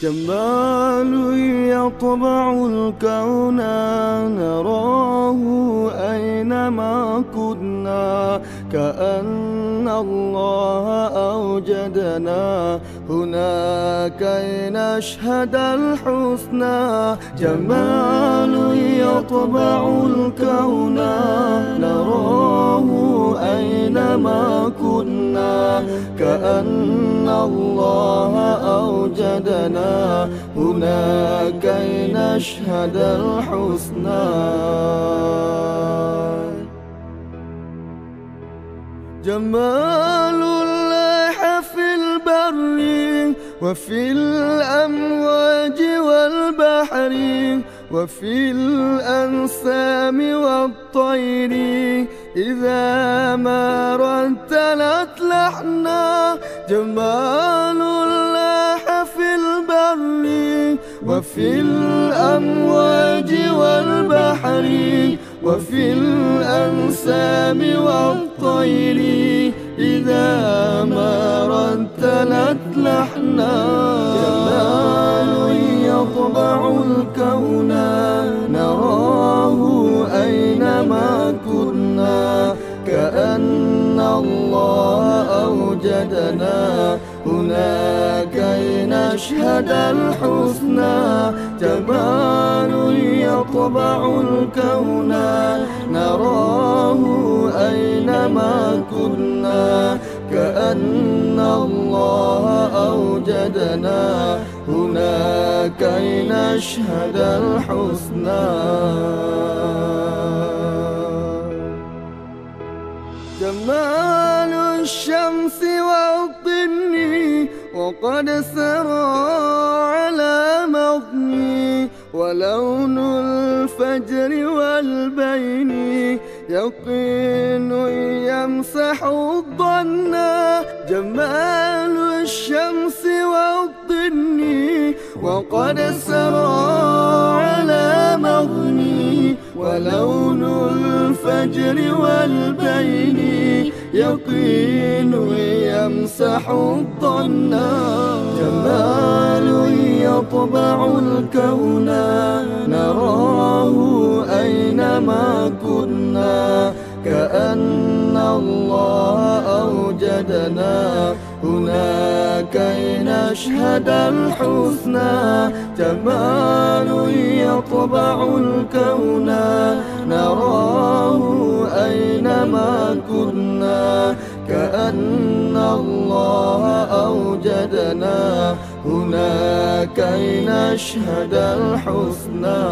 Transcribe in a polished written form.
جمال يطبع الكون نراه أينما كنا، كأن الله أوجدنا هنا كي نشهد الحسنى. جمال يطبع الكون نراه أينما كنا، كأن الله أوجدنا هنا كي نشهد الحسنى. جمال الله في البر وفي الأمواج والبحر وفي الأنسام والطير، إذا ما رتلت لحنا. جمال الله في البر وفي الأمواج والبحر وفي الأنسام والطير، إذا ما رتلت لحنا. جمال يطبع الكون نراه أينما كنا، كأن الله أوجدنا هنا كي نشهد الحسنى. جمال يطبع الكون نراه أينما كنا، كأن الله أوجدنا هنا كي نشهد الحسنى. جمال الشمس والطن وقد سرى على مضني، ولون الفجر والبين يقين يمسح الظن. جمال الشمس والطن وقد سرى على مضني، ولون الفجر والبين يقين يمسح الظن. جمال يطبع الكون نراه أينما كنا، كأن الله أوجدنا هنا كي نشهد الحسنى. جمال يطبع الكون نراه أينما كنا، كأن الله أوجدنا هنا كي نشهد الحسنى.